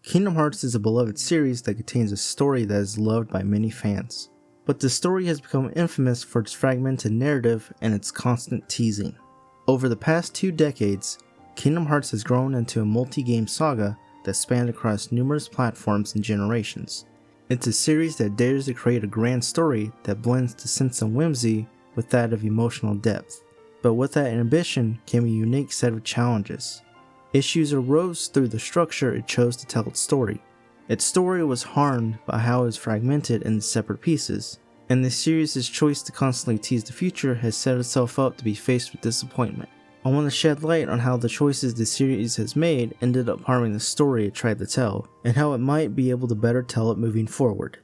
Kingdom Hearts is a beloved series that contains a story that is loved by many fans. But the story has become infamous for its fragmented narrative and its constant teasing. Over the past 2 decades, Kingdom Hearts has grown into a multi-game saga that spanned across numerous platforms and generations. It's a series that dares to create a grand story that blends the sense of whimsy with that of emotional depth. But with that ambition came a unique set of challenges. Issues arose through the structure it chose to tell its story. Its story was harmed by how it was fragmented into separate pieces, and the series' choice to constantly tease the future has set itself up to be faced with disappointment. I want to shed light on how the choices the series has made ended up harming the story it tried to tell, and how it might be able to better tell it moving forward.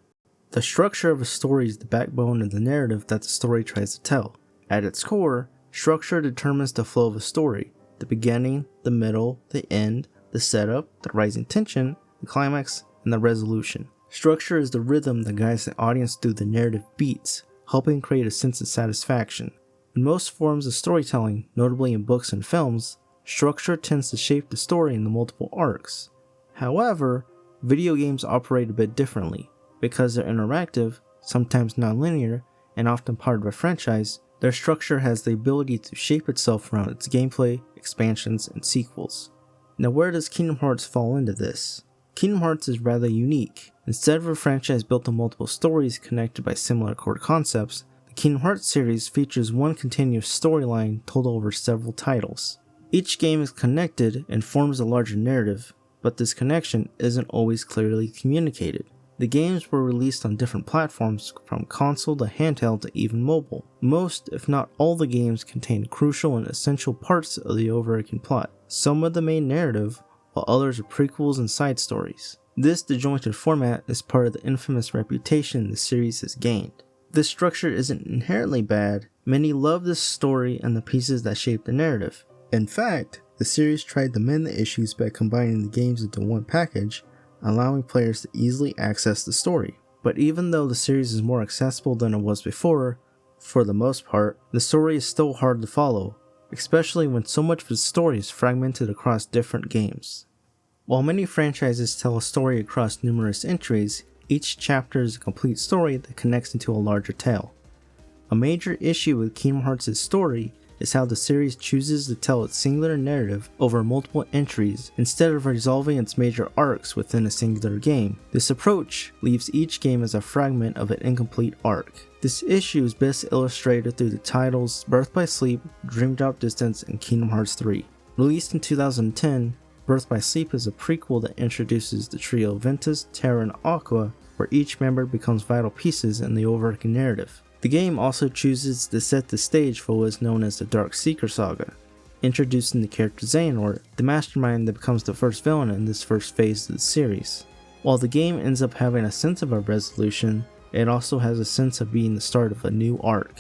The structure of a story is the backbone of the narrative that the story tries to tell. At its core, structure determines the flow of a story, the beginning, the middle, the end, the setup, the rising tension, the climax, and the resolution. Structure is the rhythm that guides the audience through the narrative beats, helping create a sense of satisfaction. In most forms of storytelling, notably in books and films, structure tends to shape the story into multiple arcs. However, video games operate a bit differently. Because they're interactive, sometimes non-linear, and often part of a franchise, their structure has the ability to shape itself around its gameplay, expansions, and sequels. Now, where does Kingdom Hearts fall into this? Kingdom Hearts is rather unique. Instead of a franchise built on multiple stories connected by similar core concepts, the Kingdom Hearts series features one continuous storyline told over several titles. Each game is connected and forms a larger narrative, but this connection isn't always clearly communicated. The games were released on different platforms, from console to handheld to even mobile. Most, if not all, the games contain crucial and essential parts of the overarching plot, some of the main narrative, while others are prequels and side stories. This disjointed format is part of the infamous reputation the series has gained. This structure isn't inherently bad. Many love this story and the pieces that shape the narrative. In fact, the series tried to mend the issues by combining the games into one package, allowing players to easily access the story. But even though the series is more accessible than it was before, for the most part, the story is still hard to follow, especially when so much of the story is fragmented across different games. While many franchises tell a story across numerous entries, each chapter is a complete story that connects into a larger tale. A major issue with Kingdom Hearts' story is how the series chooses to tell its singular narrative over multiple entries instead of resolving its major arcs within a singular game. This approach leaves each game as a fragment of an incomplete arc. This issue is best illustrated through the titles Birth by Sleep, Dream Drop Distance, and Kingdom Hearts 3. Released in 2010, Birth by Sleep is a prequel that introduces the trio Ventus, Terra, and Aqua, where each member becomes vital pieces in the overarching narrative. The game also chooses to set the stage for what is known as the Dark Seeker Saga, introducing the character Xehanort, the mastermind that becomes the first villain in this first phase of the series. While the game ends up having a sense of a resolution, it also has a sense of being the start of a new arc.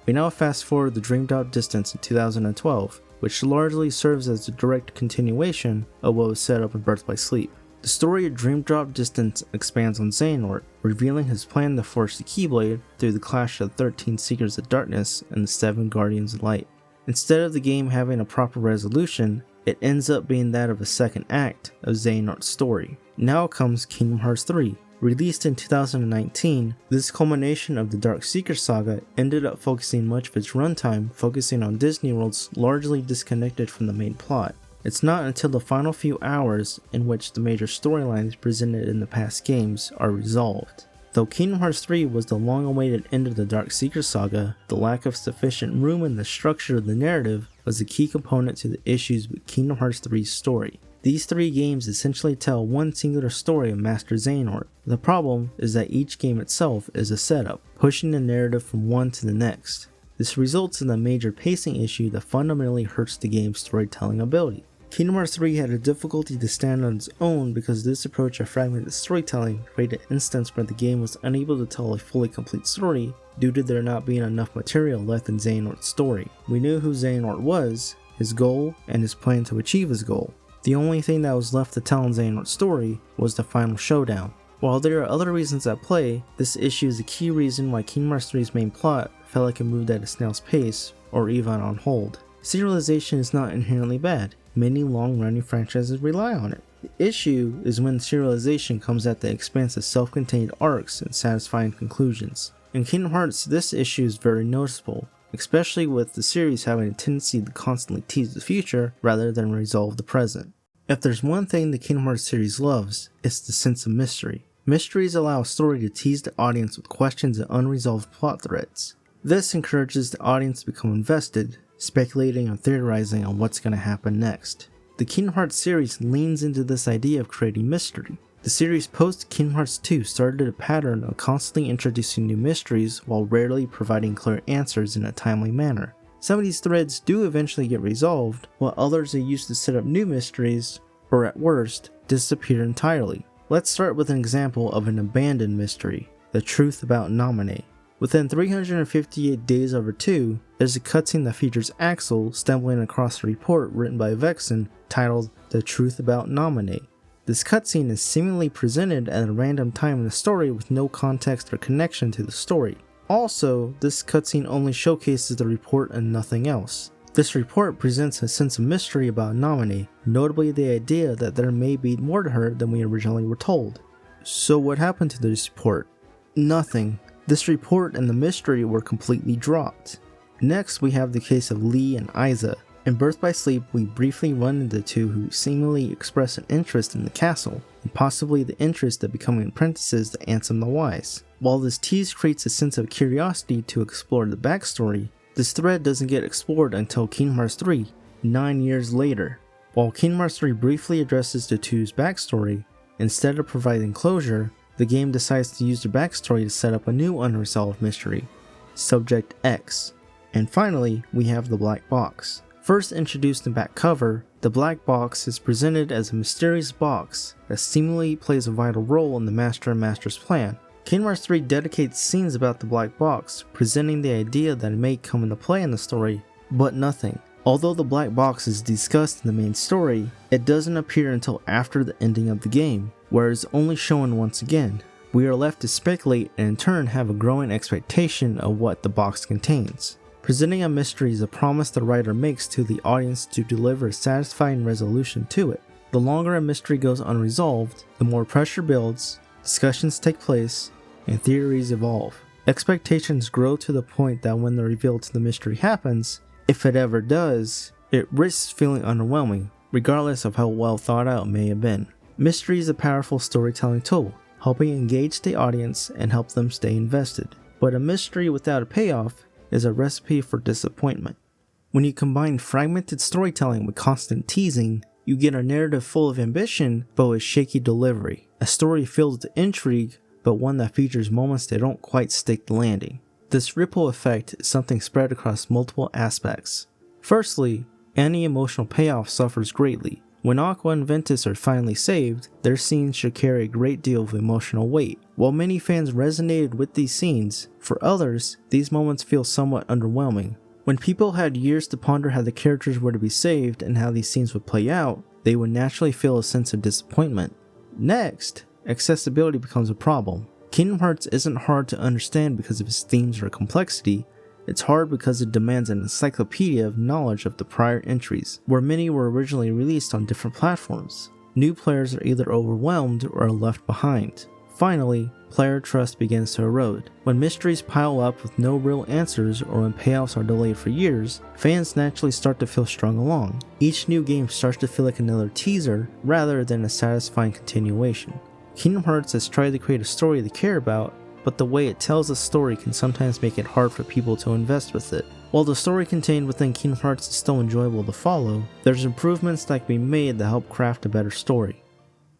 We now fast forward the Dream Drop Distance in 2012, which largely serves as a direct continuation of what was set up in Birth by Sleep. The story of Dream Drop Distance expands on Xehanort, revealing his plan to forge the Keyblade through the clash of the 13 Seekers of Darkness and the 7 Guardians of Light. Instead of the game having a proper resolution, it ends up being that of a second act of Xehanort's story. Now comes Kingdom Hearts 3. Released in 2019, this culmination of the Dark Seeker saga ended up focusing much of its runtime focusing on Disney worlds largely disconnected from the main plot. It's not until the final few hours in which the major storylines presented in the past games are resolved. Though Kingdom Hearts 3 was the long-awaited end of the Dark Seeker saga, the lack of sufficient room in the structure of the narrative was a key component to the issues with Kingdom Hearts 3's story. These 3 games essentially tell one singular story of Master Xehanort. The problem is that each game itself is a setup, pushing the narrative from one to the next. This results in a major pacing issue that fundamentally hurts the game's storytelling ability. Kingdom Hearts 3 had a difficulty to stand on its own because this approach of fragmented storytelling created an instance where the game was unable to tell a fully complete story due to there not being enough material left in Xehanort's story. We knew who Xehanort was, his goal, and his plan to achieve his goal. The only thing that was left to tell in Xehanort's story was the final showdown. While there are other reasons at play, this issue is a key reason why Kingdom Hearts 3's main plot felt like it moved at a snail's pace, or even on hold. Serialization is not inherently bad. Many long-running franchises rely on it. The issue is when serialization comes at the expense of self-contained arcs and satisfying conclusions. In Kingdom Hearts, this issue is very noticeable, especially with the series having a tendency to constantly tease the future rather than resolve the present. If there's one thing the Kingdom Hearts series loves, it's the sense of mystery. Mysteries allow a story to tease the audience with questions and unresolved plot threads. This encourages the audience to become invested, speculating and theorizing on what's going to happen next. The Kingdom Hearts series leans into this idea of creating mystery. The series post Kingdom Hearts 2 started a pattern of constantly introducing new mysteries while rarely providing clear answers in a timely manner. Some of these threads do eventually get resolved, while others are used to set up new mysteries, or at worst, disappear entirely. Let's start with an example of an abandoned mystery, the truth about Naminé. Within 358 Days Over 2, there's a cutscene that features Axel stumbling across a report written by Vexen titled The Truth About Naminé. This cutscene is seemingly presented at a random time in the story with no context or connection to the story. Also, this cutscene only showcases the report and nothing else. This report presents a sense of mystery about Naminé, notably the idea that there may be more to her than we originally were told. So what happened to this report? Nothing. This report and the mystery were completely dropped. Next, we have the case of Lee and Isa. In Birth by Sleep, we briefly run into the two who seemingly express an interest in the castle, and possibly the interest of becoming apprentices to Ansem the Wise. While this tease creates a sense of curiosity to explore the backstory, this thread doesn't get explored until Kingdom Hearts 3, 9 years later. While Kingdom Hearts 3 briefly addresses the two's backstory, instead of providing closure, the game decides to use their backstory to set up a new unresolved mystery, Subject X. And finally, we have the Black Box. First introduced in back cover, the Black Box is presented as a mysterious box that seemingly plays a vital role in the Master and Master's plan. Kingdom Hearts 3 dedicates scenes about the Black Box, presenting the idea that it may come into play in the story, but nothing. Although the Black Box is discussed in the main story, it doesn't appear until after the ending of the game, where it's only shown once again. We are left to speculate and in turn have a growing expectation of what the box contains. Presenting a mystery is a promise the writer makes to the audience to deliver a satisfying resolution to it. The longer a mystery goes unresolved, the more pressure builds, discussions take place, and theories evolve. Expectations grow to the point that when the reveal to the mystery happens, if it ever does, it risks feeling underwhelming, regardless of how well thought out it may have been. Mystery is a powerful storytelling tool, helping engage the audience and help them stay invested. But a mystery without a payoff is a recipe for disappointment. When you combine fragmented storytelling with constant teasing, you get a narrative full of ambition but with shaky delivery. A story filled with intrigue, but one that features moments that don't quite stick the landing. This ripple effect is something spread across multiple aspects. Firstly, any emotional payoff suffers greatly. When Aqua and Ventus are finally saved, their scenes should carry a great deal of emotional weight. While many fans resonated with these scenes, for others, these moments feel somewhat underwhelming. When people had years to ponder how the characters were to be saved and how these scenes would play out, they would naturally feel a sense of disappointment. Next, accessibility becomes a problem. Kingdom Hearts isn't hard to understand because of its themes or complexity. It's hard because it demands an encyclopedia of knowledge of the prior entries, where many were originally released on different platforms. New players are either overwhelmed or are left behind. Finally, player trust begins to erode. When mysteries pile up with no real answers or when payoffs are delayed for years, fans naturally start to feel strung along. Each new game starts to feel like another teaser rather than a satisfying continuation. Kingdom Hearts has tried to create a story they care about, but the way it tells a story can sometimes make it hard for people to invest with it. While the story contained within Kingdom Hearts is still enjoyable to follow, there's improvements that can be made that help craft a better story.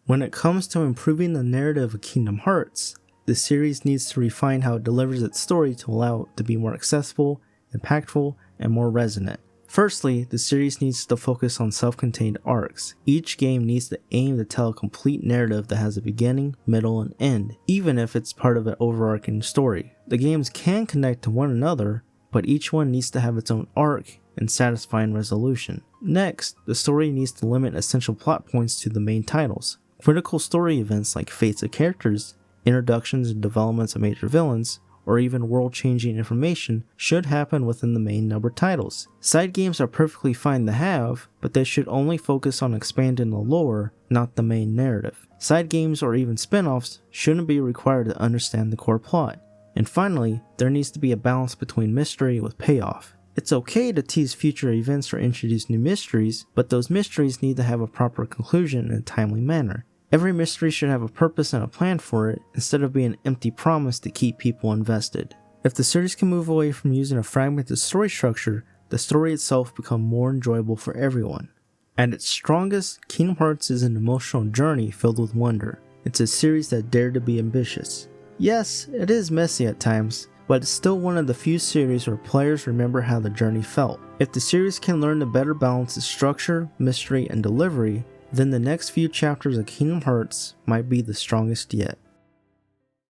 When it comes to improving the narrative of Kingdom Hearts, the series needs to refine how it delivers its story to allow it to be more accessible, impactful, and more resonant. Firstly, the series needs to focus on self-contained arcs. Each game needs to aim to tell a complete narrative that has a beginning, middle, and end, even if it's part of an overarching story. The games can connect to one another, but each one needs to have its own arc and satisfying resolution. Next, the story needs to limit essential plot points to the main titles. Critical story events like fates of characters, introductions and developments of major villains, or even world-changing information should happen within the main numbered titles. Side games are perfectly fine to have, but they should only focus on expanding the lore, not the main narrative. Side games or even spin-offs shouldn't be required to understand the core plot. And finally, there needs to be a balance between mystery with payoff. It's okay to tease future events or introduce new mysteries, but those mysteries need to have a proper conclusion in a timely manner. Every mystery should have a purpose and a plan for it, instead of being an empty promise to keep people invested. If the series can move away from using a fragmented story structure, the story itself becomes more enjoyable for everyone. At its strongest, Kingdom Hearts is an emotional journey filled with wonder. It's a series that dared to be ambitious. Yes, it is messy at times, but it's still one of the few series where players remember how the journey felt. If the series can learn to better balance its structure, mystery, and delivery, then the next few chapters of Kingdom Hearts might be the strongest yet.